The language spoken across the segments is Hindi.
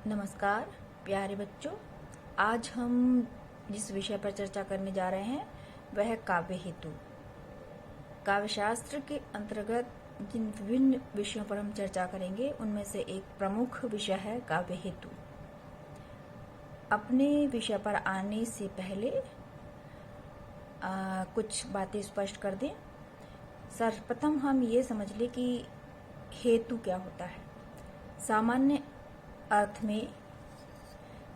नमस्कार प्यारे बच्चों। आज हम जिस विषय पर चर्चा करने जा रहे हैं वह है काव्य हेतु। काव्य शास्त्र के अंतर्गत जिन विभिन्न विषयों पर हम चर्चा करेंगे उनमें से एक प्रमुख विषय है काव्य हेतु। अपने विषय पर आने से पहले कुछ बातें स्पष्ट कर दें। सर्वप्रथम हम ये समझ लें कि हेतु क्या होता है। सामान्य अर्थ में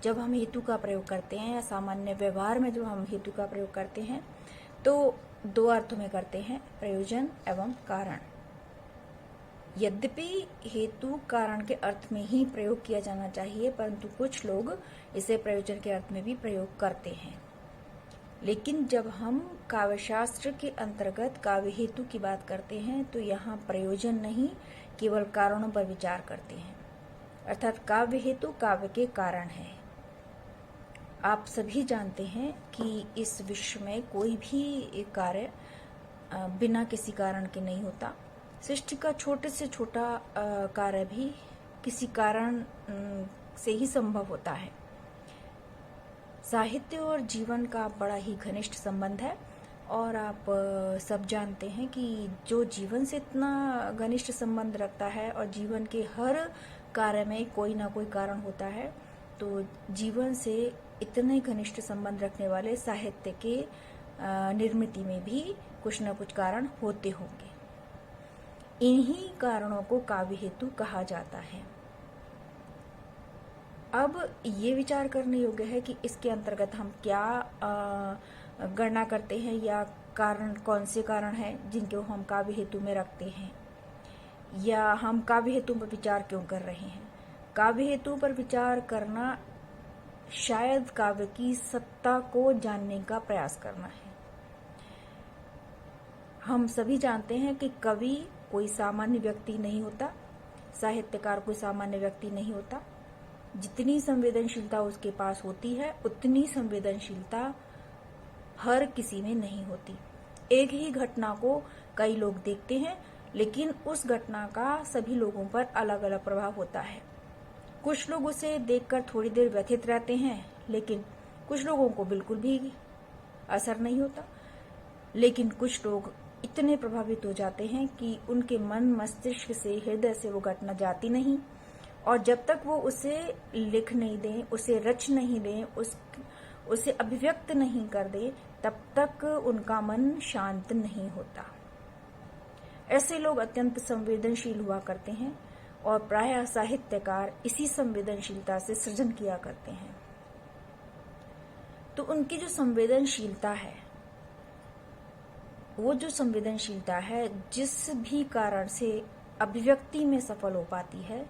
जब हम हेतु का प्रयोग करते हैं या सामान्य व्यवहार में जब हम हेतु का प्रयोग करते हैं तो दो अर्थों में करते हैं, प्रयोजन एवं कारण। यद्यपि हेतु कारण के अर्थ में ही प्रयोग किया जाना चाहिए, परंतु कुछ लोग इसे प्रयोजन के अर्थ में भी प्रयोग करते हैं। लेकिन जब हम काव्यशास्त्र के अंतर्गत काव्य हेतु की बात करते हैं तो यहाँ प्रयोजन नहीं, केवल कारणों पर विचार करते हैं। अर्थात काव्य हेतु काव्य के कारण है। आप सभी जानते हैं कि इस विश्व में कोई भी कार्य बिना किसी कारण के नहीं होता। सृष्टि का छोटे से छोटा कार्य भी किसी कारण से ही संभव होता है। साहित्य और जीवन का बड़ा ही घनिष्ठ संबंध है और आप सब जानते हैं कि जो जीवन से इतना घनिष्ठ संबंध रखता है और जीवन के हर कार्य में कोई ना कोई कारण होता है, तो जीवन से इतने घनिष्ठ संबंध रखने वाले साहित्य के निर्मिति में भी कुछ न कुछ कारण होते होंगे। इन्हीं कारणों को काव्य हेतु कहा जाता है। अब ये विचार करने योग्य है कि इसके अंतर्गत हम क्या गणना करते हैं या कारण कौन से कारण हैं जिनको हम काव्य हेतु में रखते हैं, या हम काव्य हेतु पर विचार क्यों कर रहे हैं। काव्य हेतु पर विचार करना शायद काव्य की सत्ता को जानने का प्रयास करना है। हम सभी जानते हैं कि कवि कोई सामान्य व्यक्ति नहीं होता, साहित्यकार कोई सामान्य व्यक्ति नहीं होता। जितनी संवेदनशीलता उसके पास होती है उतनी संवेदनशीलता हर किसी में नहीं होती। एक ही घटना को कई लोग देखते हैं, लेकिन उस घटना का सभी लोगों पर अलग अलग प्रभाव होता है। कुछ लोग उसे देखकर थोड़ी देर व्यथित रहते हैं, लेकिन कुछ लोगों को बिल्कुल भी असर नहीं होता। लेकिन कुछ लोग इतने प्रभावित हो जाते हैं कि उनके मन मस्तिष्क से, हृदय से वो घटना जाती नहीं, और जब तक वो उसे लिख नहीं दें, उसे रच नहीं दें, उसे अभिव्यक्त नहीं कर दें, तब तक उनका मन शांत नहीं होता। ऐसे लोग अत्यंत संवेदनशील हुआ करते हैं और प्रायः साहित्यकार इसी संवेदनशीलता से सृजन किया करते हैं। तो उनकी जो संवेदनशीलता है, वो जो संवेदनशीलता है जिस भी कारण से अभिव्यक्ति में सफल हो पाती है,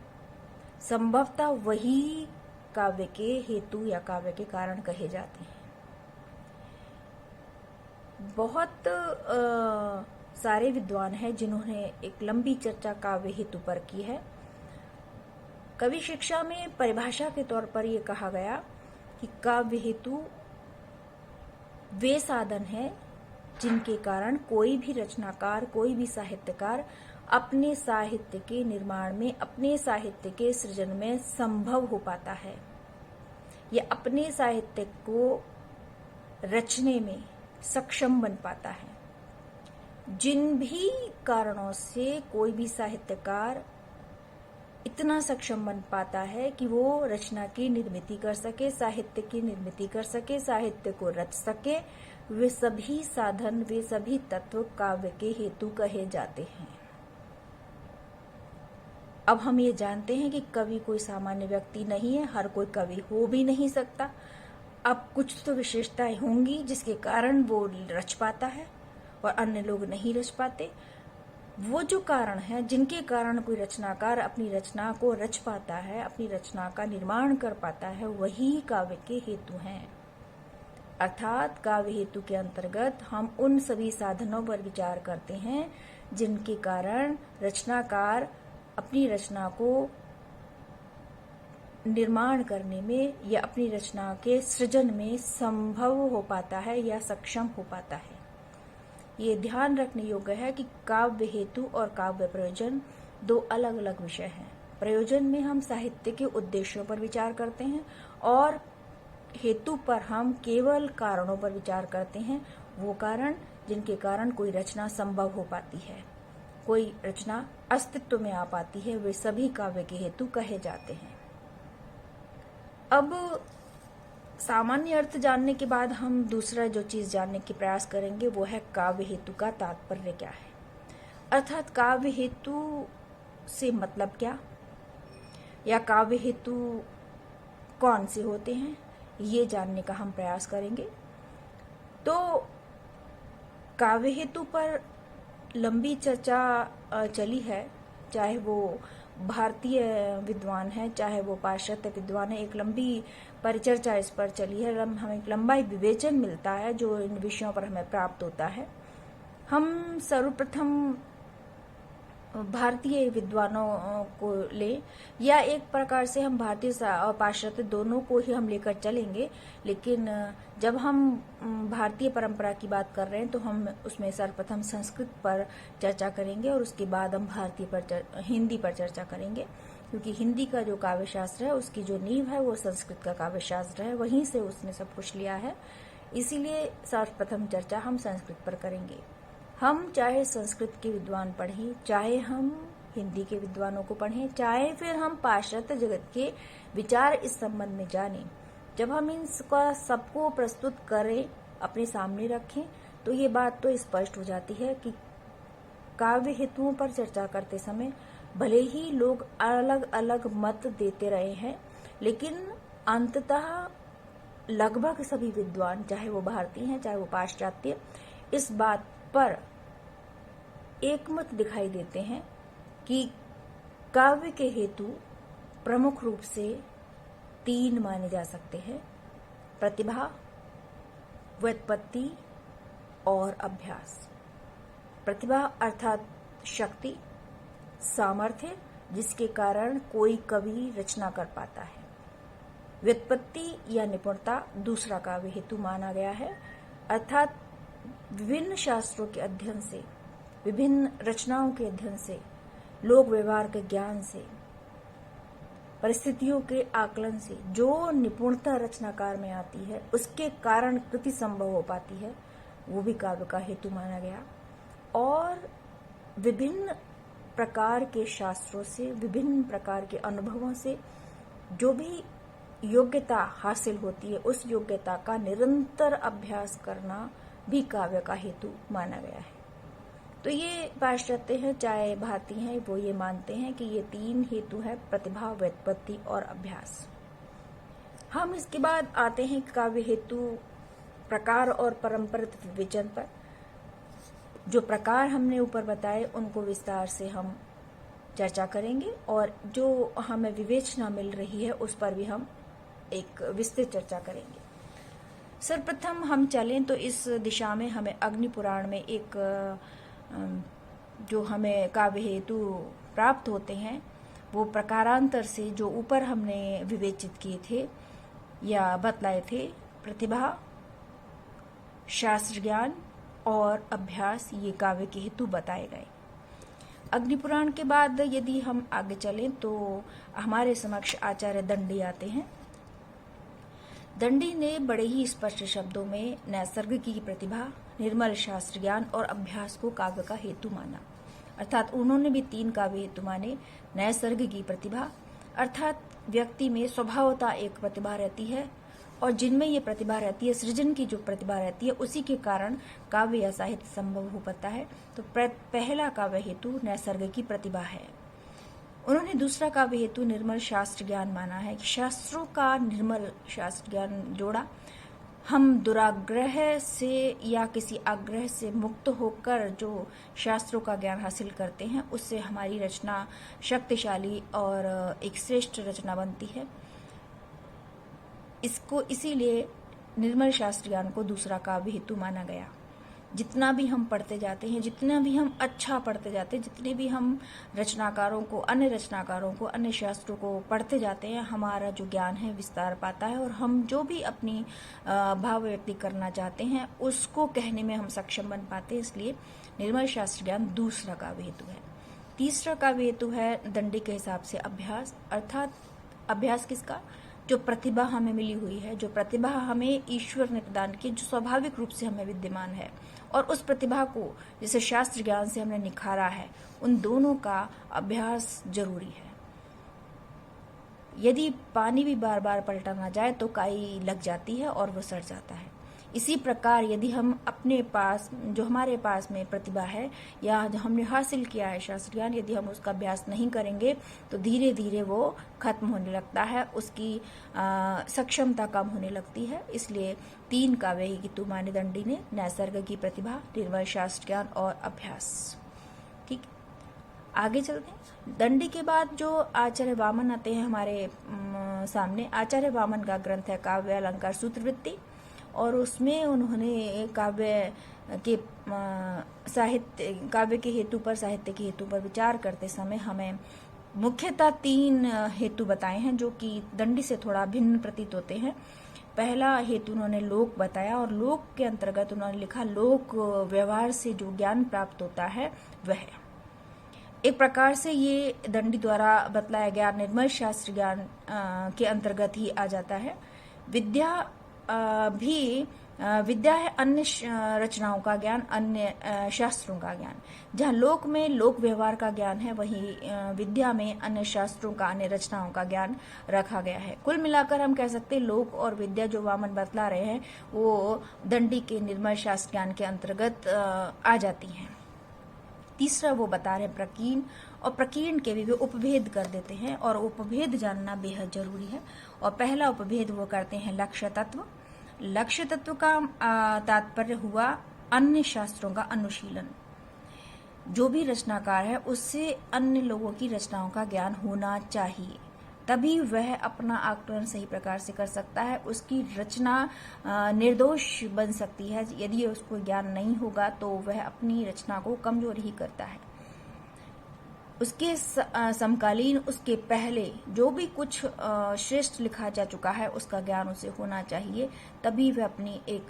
संभवतः वही काव्य के हेतु या काव्य के कारण कहे जाते हैं। बहुत सारे विद्वान हैं जिन्होंने एक लंबी चर्चा काव्य हेतु पर की है। कवि शिक्षा में परिभाषा के तौर पर यह कहा गया कि काव्य हेतु वे साधन हैं जिनके कारण कोई भी रचनाकार, कोई भी साहित्यकार अपने साहित्य के निर्माण में, अपने साहित्य के सृजन में संभव हो पाता है, या अपने साहित्य को रचने में सक्षम बन पाता है। जिन भी कारणों से कोई भी साहित्यकार इतना सक्षम बन पाता है कि वो रचना की निर्मिति कर सके, साहित्य की निर्मिति कर सके, साहित्य को रच सके, वे सभी साधन, वे सभी तत्व काव्य के हेतु कहे जाते हैं। अब हम ये जानते हैं कि कवि कोई सामान्य व्यक्ति नहीं है, हर कोई कवि हो भी नहीं सकता। अब कुछ तो विशेषताएं होंगी जिसके कारण वो रच पाता है और अन्य लोग नहीं रच पाते। वो जो कारण है जिनके कारण कोई रचनाकार अपनी रचना को रच पाता है, अपनी रचना का निर्माण कर पाता है, वही काव्य के हेतु हैं। अर्थात काव्य हेतु के अंतर्गत हम उन सभी साधनों पर विचार करते हैं जिनके कारण रचनाकार अपनी रचना को निर्माण करने में या अपनी रचना के सृजन में संभव हो पाता है या सक्षम हो पाता है। ये ध्यान रखने योग्य है कि काव्य हेतु और काव्य प्रयोजन दो अलग अलग विषय हैं। प्रयोजन में हम साहित्य के उद्देश्यों पर विचार करते हैं और हेतु पर हम केवल कारणों पर विचार करते हैं, वो कारण जिनके कारण कोई रचना संभव हो पाती है, कोई रचना अस्तित्व में आ पाती है, वे सभी काव्य के हेतु कहे जाते हैं। अब सामान्य अर्थ जानने के बाद हम दूसरा जो चीज जानने की प्रयास करेंगे वो है काव्य हेतु का तात्पर्य क्या है, अर्थात काव्य हेतु से मतलब क्या, या काव्य हेतु कौन से होते हैं, ये जानने का हम प्रयास करेंगे। तो काव्य हेतु पर लंबी चर्चा चली है, चाहे वो भारतीय विद्वान है चाहे वो पाश्चात्य विद्वान है, एक लंबी परिचर्चा इस पर चली है, हमें एक लंबा विवेचन मिलता है जो इन विषयों पर हमें प्राप्त होता है। हम सर्वप्रथम भारतीय विद्वानों को ले, या एक प्रकार से हम भारतीय और पाश्चात्य दोनों को ही हम लेकर चलेंगे, लेकिन जब हम भारतीय परंपरा की बात कर रहे हैं तो हम उसमें सर्वप्रथम संस्कृत पर चर्चा करेंगे और उसके बाद हम हिंदी पर चर्चा करेंगे, क्योंकि हिंदी का जो काव्य शास्त्र है उसकी जो नींव है वो संस्कृत का काव्य शास्त्र है, वहीं से उसने सब कुछ लिया है। इसीलिए सर्वप्रथम चर्चा हम संस्कृत पर करेंगे। हम चाहे संस्कृत के विद्वान पढ़ें, चाहे हम हिंदी के विद्वानों को पढ़ें, चाहे फिर हम पाश्चात्य जगत के विचार इस संबंध में जानें, जब हम इनका सबको प्रस्तुत करें, अपने सामने रखें, तो ये बात तो स्पष्ट हो जाती है कि काव्य हेतुओं पर चर्चा करते समय भले ही लोग अलग अलग मत देते रहे हैं, लेकिन अंततः लगभग सभी विद्वान, चाहे वो भारतीय हैं चाहे वो पाश्चात्य, इस बात पर एक मत दिखाई देते हैं कि काव्य के हेतु प्रमुख रूप से 3 माने जा सकते हैं: प्रतिभा, व्युत्पत्ति और अभ्यास। प्रतिभा अर्थात शक्ति, सामर्थ्य, जिसके कारण कोई कवि रचना कर पाता है। व्युत्पत्ति या निपुणता दूसरा काव्य हेतु माना गया है, अर्थात विभिन्न शास्त्रों के अध्ययन से, विभिन्न रचनाओं के अध्ययन से, लोक व्यवहार के ज्ञान से, परिस्थितियों के आकलन से जो निपुणता रचनाकार में आती है, उसके कारण कृति संभव हो पाती है, वो भी काव्य का हेतु माना गया। और विभिन्न प्रकार के शास्त्रों से, विभिन्न प्रकार के अनुभवों से जो भी योग्यता हासिल होती है, उस योग्यता का निरंतर अभ्यास करना भी काव्य का हेतु माना गया है। तो ये पाश्चात्य हैं चाहे भारतीय हैं, वो ये मानते हैं कि ये 3 हेतु है: प्रतिभा, व्युत्पत्ति और अभ्यास। हम इसके बाद आते हैं काव्य हेतु प्रकार और परंपरित विवेचन पर। जो प्रकार हमने ऊपर बताए उनको विस्तार से हम चर्चा करेंगे और जो हमें विवेचना मिल रही है उस पर भी हम एक विस्तृत चर्चा करेंगे। सर्वप्रथम हम चलें तो इस दिशा में हमें अग्नि पुराण में एक जो हमें काव्य हेतु प्राप्त होते हैं वो प्रकारांतर से जो ऊपर हमने विवेचित किए थे या बतलाए थे, प्रतिभा, शास्त्र ज्ञान और अभ्यास, ये काव्य के हेतु बताए गए। अग्नि पुराण के बाद यदि हम आगे चलें तो हमारे समक्ष आचार्य दंडी आते हैं। दंडी ने बड़े ही स्पष्ट शब्दों में नैसर्गिक प्रतिभा, निर्मल शास्त्र ज्ञान और अभ्यास को काव्य का हेतु माना, अर्थात उन्होंने भी 3 काव्य हेतु माने। नैसर्गिक प्रतिभा अर्थात व्यक्ति में स्वभावतः एक प्रतिभा रहती है और जिनमें ये प्रतिभा रहती है, सृजन की जो प्रतिभा रहती है, उसी के कारण काव्य या साहित्य संभव हो पाता है। तो पहला काव्य हेतु नैसर्गिक प्रतिभा है। उन्होंने दूसरा काव्य हेतु निर्मल शास्त्र ज्ञान माना है कि शास्त्रों का निर्मल शास्त्र ज्ञान जोड़ा, हम दुराग्रह से या किसी आग्रह से मुक्त होकर जो शास्त्रों का ज्ञान हासिल करते हैं, उससे हमारी रचना शक्तिशाली और एक श्रेष्ठ रचना बनती है। इसको इसीलिए निर्मल शास्त्र ज्ञान को दूसरा काव्य हेतु माना गया। जितना भी हम पढ़ते जाते हैं, जितना भी हम अच्छा पढ़ते जाते हैं, जितने भी हम रचनाकारों को, अन्य शास्त्रों को पढ़ते जाते हैं, हमारा जो ज्ञान है विस्तार पाता है और हम जो भी अपनी भाव व्यक्ति करना चाहते हैं उसको कहने में हम सक्षम बन पाते हैं। इसलिए निर्मल शास्त्र ज्ञान दूसरा काव्य हेतु है। तीसरा काव्य हेतु है दंडी के हिसाब से अभ्यास, अर्थात अभ्यास किसका? जो प्रतिभा हमें मिली हुई है, जो प्रतिभा हमें ईश्वर ने प्रदान की, जो स्वाभाविक रूप से हमें विद्यमान है, और उस प्रतिभा को जिसे शास्त्र ज्ञान से हमने निखारा है, उन दोनों का अभ्यास जरूरी है। यदि पानी भी बार बार पलटा ना जाए तो काई लग जाती है और वो सड़ जाता है। इसी प्रकार यदि हम अपने पास, जो हमारे पास में प्रतिभा है या जो हमने हासिल किया है शास्त्र ज्ञान, यदि हम उसका अभ्यास नहीं करेंगे तो धीरे धीरे वो खत्म होने लगता है, उसकी सक्षमता कम होने लगती है। इसलिए 3 काव्य ही हेतु माने दंडी ने, नैसर्ग की प्रतिभा, निर्मल शास्त्र ज्ञान और अभ्यास। ठीक, आगे चलते हैं। दंडी के बाद जो आचार्य वामन आते हैं हमारे सामने। आचार्य वामन का ग्रंथ है काव्य अलंकार सूत्रवृत्ति, और उसमें उन्होंने काव्य के हेतु पर, साहित्य के हेतु पर विचार करते समय हमें मुख्यतः 3 हेतु बताए हैं, जो कि दंडी से थोड़ा भिन्न प्रतीत होते हैं। पहला हेतु उन्होंने लोक बताया, और लोक के अंतर्गत उन्होंने लिखा लोक व्यवहार से जो ज्ञान प्राप्त होता है वह एक प्रकार से ये दंडी द्वारा बतलाया गया निर्मल शास्त्र ज्ञान के अंतर्गत ही आ जाता है। विद्या है अन्य रचनाओं का ज्ञान, अन्य शास्त्रों का ज्ञान। जहाँ लोक में लोक व्यवहार का ज्ञान है, वहीं विद्या में अन्य शास्त्रों का, अन्य रचनाओं का ज्ञान रखा गया है। कुल मिलाकर हम कह सकते हैं लोक और विद्या जो वामन बतला रहे हैं वो दंडी के निर्मल शास्त्र ज्ञान के अंतर्गत आ जाती हैं। तीसरा वो बता रहे हैं प्रकीर्ण, और प्रकीर्ण के भी वे उपभेद कर देते हैं, और उपभेद जानना बेहद जरूरी है। और पहला उपभेद वो करते हैं लक्ष्य तत्व। लक्ष्य तत्व का तात्पर्य हुआ अन्य शास्त्रों का अनुशीलन। जो भी रचनाकार है उससे अन्य लोगों की रचनाओं का ज्ञान होना चाहिए, तभी वह अपना आकलन सही प्रकार से कर सकता है। उसकी रचना निर्दोष बन सकती है। यदि उसको ज्ञान नहीं होगा तो वह अपनी रचना को कमजोर ही करता है। उसके समकालीन, उसके पहले जो भी कुछ श्रेष्ठ लिखा जा चुका है उसका ज्ञान उसे होना चाहिए, तभी वह अपनी एक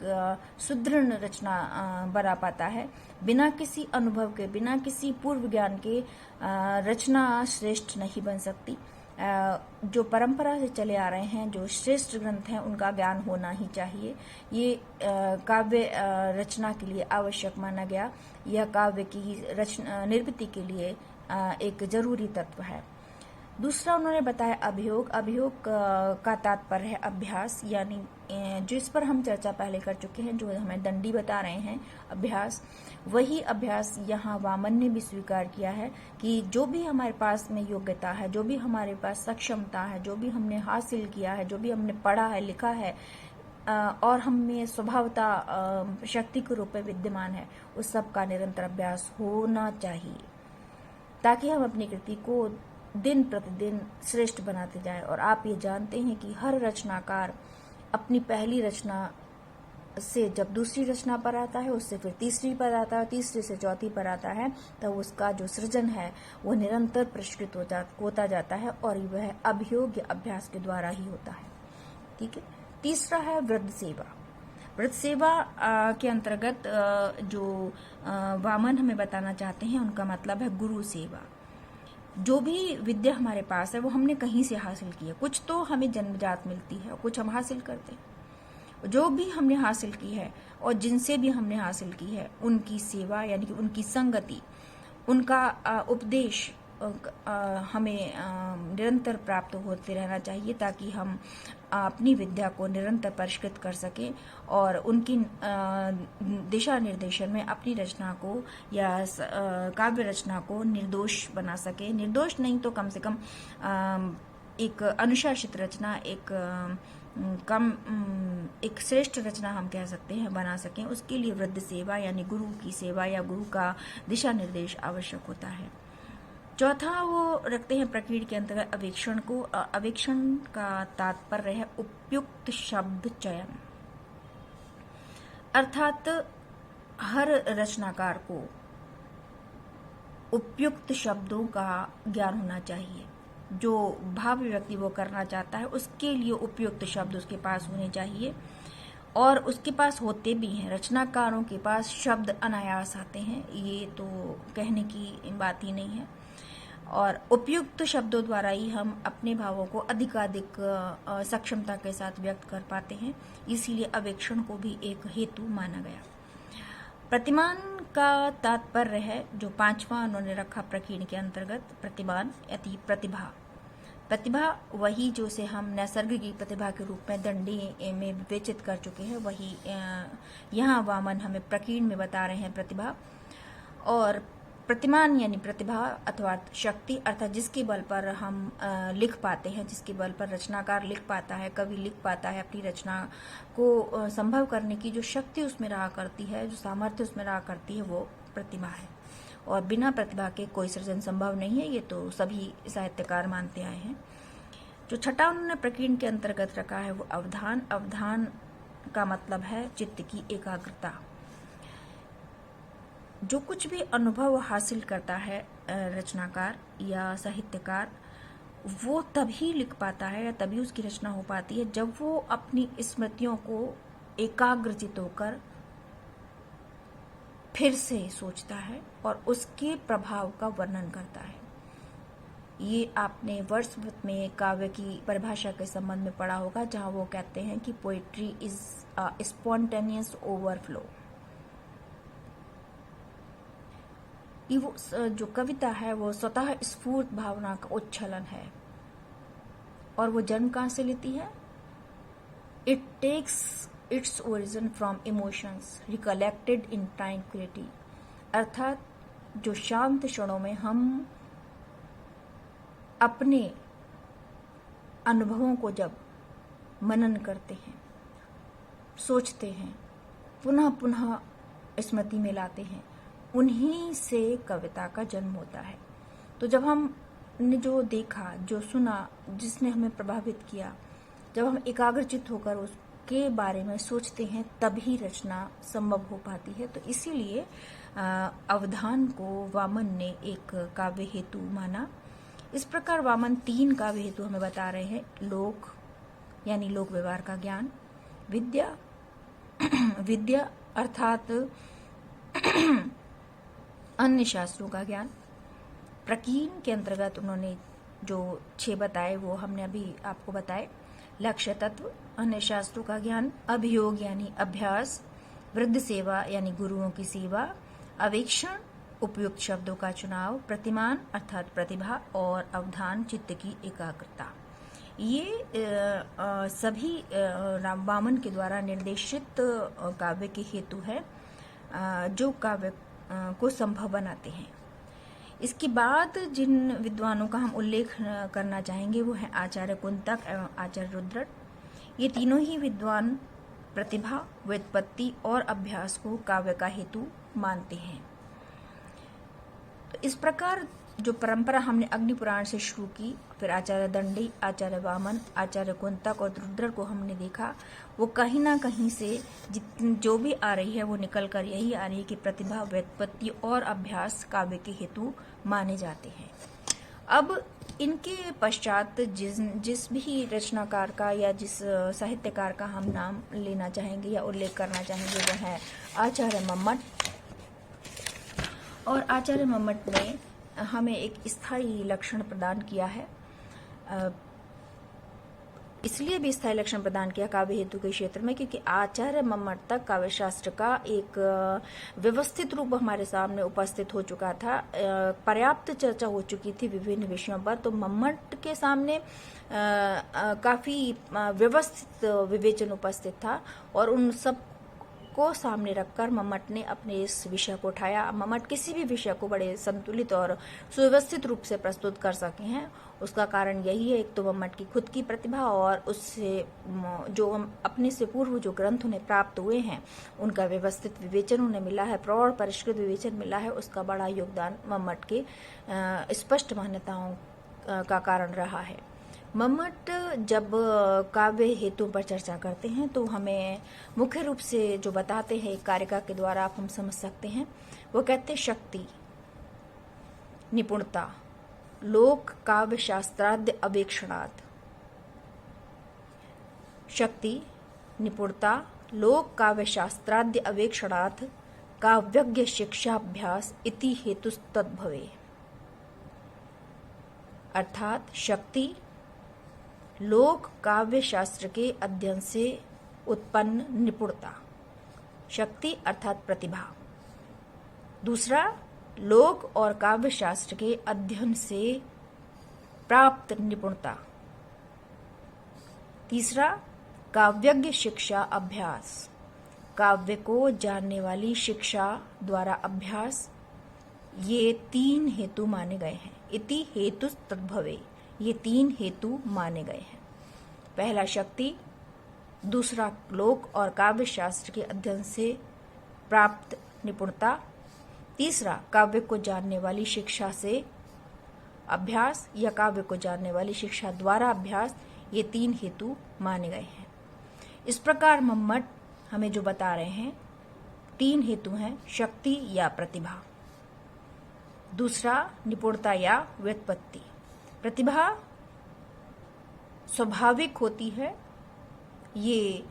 सुदृढ़ रचना बना पाता है। बिना किसी अनुभव के, बिना किसी पूर्व ज्ञान के रचना श्रेष्ठ नहीं बन सकती। जो परंपरा से चले आ रहे हैं, जो श्रेष्ठ ग्रंथ हैं, उनका ज्ञान होना ही चाहिए। ये काव्य रचना के लिए आवश्यक माना गया। यह काव्य की निर्मिति के लिए एक जरूरी तत्व है। दूसरा उन्होंने बताया अभियोग। अभियोग का तात्पर्य है अभ्यास, यानी जिस पर हम चर्चा पहले कर चुके हैं, जो हमें दंडी बता रहे हैं अभ्यास, वही अभ्यास यहाँ वामन ने भी स्वीकार किया है कि जो भी हमारे पास में योग्यता है, जो भी हमारे पास सक्षमता है, जो भी हमने हासिल किया है, जो भी हमने पढ़ा है, लिखा है, और हमें स्वभावता शक्ति के रूप में विद्यमान है, उस सब का निरंतर अभ्यास होना चाहिए, ताकि हम अपनी कृति को दिन प्रतिदिन श्रेष्ठ बनाते जाएं। और आप ये जानते हैं कि हर रचनाकार अपनी पहली रचना से जब दूसरी रचना पर आता है, उससे फिर तीसरी पर आता है, तीसरी से चौथी पर आता है, तब उसका जो सृजन है वो निरंतर परिष्कृत होता जाता है, और वह अभियोग या अभ्यास के द्वारा ही होता है। ठीक है। तीसरा है वृद्ध सेवा। वृद्ध सेवा के अंतर्गत जो वामन हमें बताना चाहते हैं, उनका मतलब है गुरु सेवा। जो भी विद्या हमारे पास है वो हमने कहीं से हासिल की है। कुछ तो हमें जन्मजात मिलती है, कुछ हम हासिल करते हैं। जो भी हमने हासिल की है और जिनसे भी हमने हासिल की है, उनकी सेवा यानी कि उनकी संगति, उनका उपदेश हमें निरंतर प्राप्त होते रहना चाहिए, ताकि हम अपनी विद्या को निरंतर परिष्कृत कर सकें और उनकी दिशा निर्देशन में अपनी रचना को या काव्य रचना को निर्दोष बना सके। निर्दोष नहीं तो कम से कम एक अनुशासित रचना, एक श्रेष्ठ रचना हम कह सकते हैं बना सकें। उसके लिए वृद्ध सेवा यानी गुरु की सेवा या गुरु का दिशा निर्देश आवश्यक होता है। चौथा वो रखते हैं प्रकीर्ण के अंतर्गत अवेक्षण को। अवेक्षण का तात्पर्य है उपयुक्त शब्द चयन, अर्थात हर रचनाकार को उपयुक्त शब्दों का ज्ञान होना चाहिए। जो भाव व्यक्ति वो करना चाहता है उसके लिए उपयुक्त शब्द उसके पास होने चाहिए, और उसके पास होते भी हैं। रचनाकारों के पास शब्द अनायास आते हैं, ये तो कहने की बात ही नहीं है। और उपयुक्त शब्दों द्वारा ही हम अपने भावों को अधिकाधिक सक्षमता के साथ व्यक्त कर पाते हैं। इसीलिए अवेक्षण को भी एक हेतु माना गया। प्रतिमान का तात्पर्य है, जो पांचवा उन्होंने रखा प्रकीर्ण के अंतर्गत, प्रतिमान यति प्रतिभा। प्रतिभा वही जो से हम नैसर्गिक प्रतिभा के रूप में दंडी में विवेचित कर चुके हैं, वही यहाँ वामन हमें प्रकीर्ण में बता रहे हैं प्रतिभा। और प्रतिमान यानी प्रतिभा अथवा शक्ति, अर्थात जिसके बल पर हम लिख पाते हैं, जिसके बल पर रचनाकार लिख पाता है, कवि लिख पाता है, अपनी रचना को संभव करने की जो शक्ति उसमें रहा करती है, जो सामर्थ्य उसमें रहा करती है, वो प्रतिभा है। और बिना प्रतिभा के कोई सृजन संभव नहीं है, ये तो सभी साहित्यकार मानते आए हैं। जो छठा उन्होंने प्रकीर्ण के अंतर्गत रखा है वो अवधान। अवधान का मतलब है चित्त की एकाग्रता। जो कुछ भी अनुभव हासिल करता है रचनाकार या साहित्यकार, वो तभी लिख पाता है या तभी उसकी रचना हो पाती है जब वो अपनी स्मृतियों को एकाग्रचित होकर फिर से सोचता है और उसके प्रभाव का वर्णन करता है। ये आपने वर्ड्सवर्थ में काव्य की परिभाषा के संबंध में पढ़ा होगा, जहां वो कहते हैं कि पोएट्री इज स्पॉन्टेनियस ओवरफ्लो। वो जो कविता है वो स्वतः स्फूर्त भावना का उच्छलन है। और वो जन्म कहां से लेती है? It takes its origin from emotions recollected in tranquillity. अर्थात जो शांत क्षणों में हम अपने अनुभवों को जब मनन करते हैं, सोचते हैं, पुनः पुनः स्मृति में लाते हैं, उन्हीं से कविता का जन्म होता है। तो जब हमने जो देखा, जो सुना, जिसने हमें प्रभावित किया, जब हम एकाग्रचित होकर उसके बारे में सोचते हैं, तभी रचना संभव हो पाती है। तो इसीलिए अवधान को वामन ने एक काव्य हेतु माना। इस प्रकार वामन 3 काव्य हेतु हमें बता रहे हैं। लोक यानी लोक व्यवहार का ज्ञान, विद्या विद्या अर्थात अन्य शास्त्रों का ज्ञान। प्रकीर्ण के अंतर्गत उन्होंने जो 6 बताए वो हमने अभी आपको बताए। लक्ष्य तत्व, अन्य शास्त्रों का ज्ञान, अभियोग यानी अभ्यास, वृद्ध सेवा यानी गुरुओं की सेवा, अवेक्षण उपयुक्त शब्दों का चुनाव, प्रतिमान अर्थात प्रतिभा, और अवधान चित्त की एकाग्रता। ये सभी वामन के द्वारा निर्देशित काव्य के हेतु है, जो काव्य को संभव बनाते हैं। इसके बाद जिन विद्वानों का हम उल्लेख करना चाहेंगे वो है आचार्य कुंतक एवं आचार्य रुद्रट। ये तीनों ही विद्वान प्रतिभा, व्युत्पत्ति और अभ्यास को काव्य का हेतु मानते हैं। तो इस प्रकार जो परंपरा हमने अग्नि पुराण से शुरू की, फिर आचार्य दंडी, आचार्य वामन, आचार्य कुंतक और रुद्र को हमने देखा, वो कहीं ना कहीं से जो भी आ रही है वो निकल कर यही आ रही है कि प्रतिभा, व्युत्पत्ति और अभ्यास काव्य के हेतु माने जाते हैं। अब इनके पश्चात जिस भी रचनाकार का या जिस साहित्यकार का हम नाम लेना चाहेंगे या उल्लेख करना चाहेंगे वो है आचार्य मम्मट। और आचार्य मम्मट ने हमें एक स्थायी लक्षण प्रदान किया है। इसलिए भी स्थायी लक्षण प्रदान किया काव्य हेतु के क्षेत्र में क्योंकि आचार्य मम्मट तक काव्य शास्त्र का एक व्यवस्थित रूप हमारे सामने उपस्थित हो चुका था। पर्याप्त चर्चा हो चुकी थी विभिन्न विषयों पर। तो मम्मट के सामने काफी व्यवस्थित विवेचन उपस्थित था और उन सब को सामने रखकर मम्मट ने अपने इस विषय को उठाया। मम्मट किसी भी विषय को बड़े संतुलित और सुव्यवस्थित रूप से प्रस्तुत कर सके हैं, उसका कारण यही है, एक तो मम्मट की खुद की प्रतिभा और उससे जो अपने से पूर्व जो ग्रंथ उन्हें प्राप्त हुए हैं उनका व्यवस्थित विवेचन उन्हें मिला है, प्रौढ़ परिष्कृत विवेचन मिला है। उसका बड़ा योगदान मम्मट के स्पष्ट मान्यताओं का कारण रहा है। मम्मट जब काव्य हेतु पर चर्चा करते हैं तो हमें मुख्य रूप से जो बताते हैं कारिका के द्वारा आप हम समझ सकते हैं। वो कहते हैं शक्ति, निपुणता, लोक काव्य शास्त्राद्य अवेक्षणात्। शक्ति, निपुणता, लोक काव्य शास्त्राद्य अवेक्षणात् काव्यज्ञ शिक्षाभ्यास इति हेतुस्तद्भवे। अर्थात शक्ति लोक काव्य शास्त्र के अध्ययन से उत्पन्न निपुणता, शक्ति अर्थात प्रतिभा। दूसरा, लोक और काव्य शास्त्र के अध्ययन से प्राप्त निपुणता। तीसरा, काव्यज्ञ शिक्षा अभ्यास, काव्य को जानने वाली शिक्षा द्वारा अभ्यास। ये 3 हेतु माने गए हैं। इति हेतु तद्भवे, ये 3 हेतु माने गए हैं। पहला शक्ति, दूसरा लोक और काव्य शास्त्र के अध्ययन से प्राप्त निपुणता, तीसरा काव्य को जानने वाली शिक्षा से अभ्यास या काव्य को जानने वाली शिक्षा द्वारा अभ्यास। ये 3 हेतु माने गए हैं। इस प्रकार मम्मट हमें जो बता रहे हैं 3 हेतु हैं, शक्ति या प्रतिभा, दूसरा निपुणता या व्युत्पत्ति। प्रतिभा स्वाभाविक होती है, ये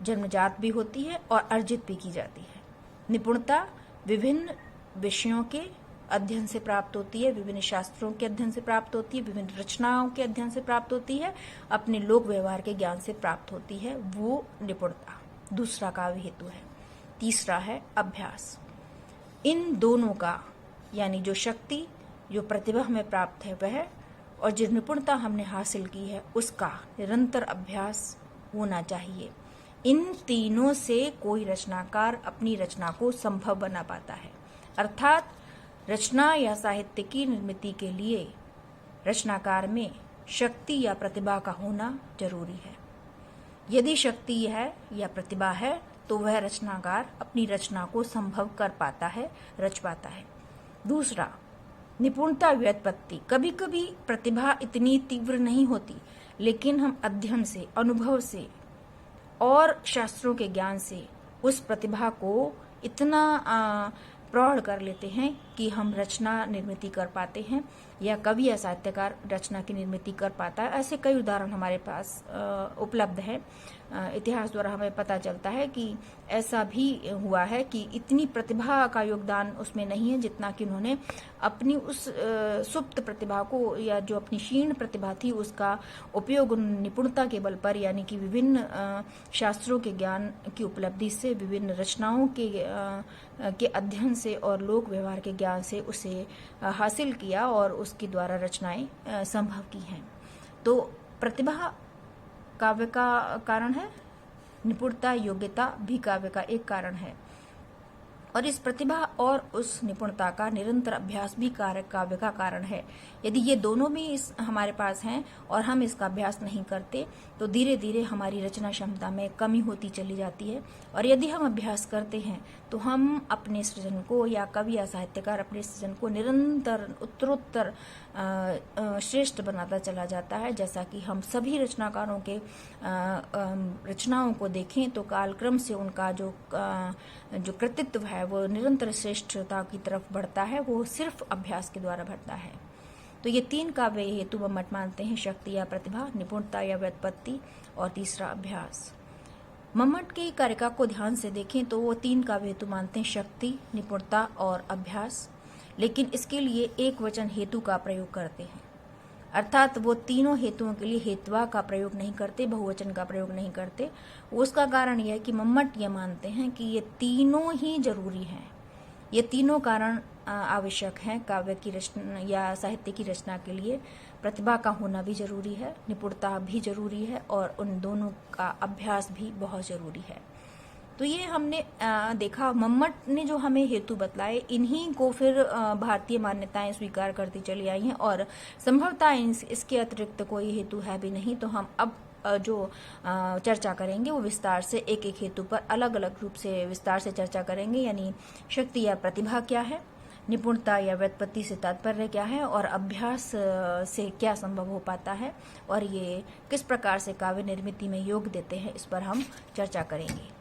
जन्मजात भी होती है और अर्जित भी की जाती है। निपुणता विभिन्न विषयों के अध्ययन से प्राप्त होती है, विभिन्न शास्त्रों के अध्ययन से प्राप्त होती है, विभिन्न रचनाओं के अध्ययन से प्राप्त होती है, अपने लोक व्यवहार के ज्ञान से प्राप्त होती है, वो निपुणता दूसरा काव्य हेतु है। तीसरा है अभ्यास। इन दोनों का यानी जो शक्ति जो प्रतिभा हमें प्राप्त है वह और जो निपुणता हमने हासिल की है उसका निरंतर अभ्यास होना चाहिए। इन तीनों से कोई रचनाकार अपनी रचना को संभव बना पाता है। अर्थात रचना या साहित्य की निर्मिति के लिए रचनाकार में शक्ति या प्रतिभा का होना जरूरी है। यदि शक्ति है या प्रतिभा है तो वह रचनाकार अपनी रचना को संभव कर पाता है, रच पाता है। दूसरा, निपुणता व्युत्पत्ति। कभी कभी प्रतिभा इतनी तीव्र नहीं होती, लेकिन हम अध्ययन से, अनुभव से और शास्त्रों के ज्ञान से उस प्रतिभा को इतना प्रौढ़ कर लेते हैं कि हम रचना निर्मिति कर पाते हैं या कवि या साहित्यकार रचना की निर्मिति कर पाता है। ऐसे कई उदाहरण हमारे पास उपलब्ध है। इतिहास द्वारा हमें पता चलता है कि ऐसा भी हुआ है कि इतनी प्रतिभा का योगदान उसमें नहीं है जितना कि उन्होंने अपनी उस सुप्त प्रतिभा को या जो अपनी क्षीण प्रतिभा थी उसका उपयोग निपुणता के बल पर यानी कि विभिन्न शास्त्रों के ज्ञान की उपलब्धि से, विभिन्न रचनाओं के अध्ययन से और लोक व्यवहार के ज्ञान से उसे हासिल किया और उसके द्वारा रचनाएं संभव की हैं। तो प्रतिभा काव्य का कारण है, निपुणता योग्यता भी काव्य का एक कारण है और इस प्रतिभा और उस निपुणता का निरंतर अभ्यास भी काव्य का कारण है। यदि ये दोनों भी हमारे पास हैं और हम इसका अभ्यास नहीं करते तो धीरे धीरे हमारी रचना क्षमता में कमी होती चली जाती है और यदि हम अभ्यास करते हैं तो हम अपने सृजन को या कवि या साहित्यकार अपने सृजन को निरंतर उत्तरोत्तर श्रेष्ठ बनाता चला जाता है। जैसा कि हम सभी रचनाकारों के रचनाओं को देखें तो कालक्रम से उनका जो कृतित्व है वो निरंतर श्रेष्ठता की तरफ बढ़ता है, वो सिर्फ अभ्यास के द्वारा बढ़ता है। तो ये 3 काव्य हेतु मम्मट मानते हैं, शक्ति या प्रतिभा, निपुणता या व्युत्पत्ति और तीसरा अभ्यास। मम्मट की कारिका को ध्यान से देखें तो वो 3 काव्य हेतु मानते हैं, शक्ति, निपुणता और अभ्यास, लेकिन इसके लिए एक वचन हेतु का प्रयोग करते हैं। अर्थात वो तीनों हेतुओं के लिए हेतवा का प्रयोग नहीं करते, बहुवचन का प्रयोग नहीं करते। उसका कारण यह है कि मम्मट ये मानते हैं कि ये तीनों ही जरूरी हैं, ये तीनों कारण आवश्यक हैं काव्य की रचना या साहित्य की रचना के लिए। प्रतिभा का होना भी जरूरी है, निपुणता भी जरूरी है और उन दोनों का अभ्यास भी बहुत जरूरी है। तो ये हमने देखा, मम्मट ने जो हमें हेतु बतलाए इन्हीं को फिर भारतीय मान्यताएं स्वीकार करती चली आई हैं और संभवतः इसके अतिरिक्त कोई हेतु है भी नहीं। तो हम अब जो चर्चा करेंगे वो विस्तार से एक एक हेतु पर अलग अलग रूप से विस्तार से चर्चा करेंगे, यानी शक्ति या प्रतिभा क्या है, निपुणता या व्युत्पत्ति से तात्पर्य क्या है और अभ्यास से क्या संभव हो पाता है और ये किस प्रकार से काव्य निर्मिति में योग देते हैं, इस पर हम चर्चा करेंगे।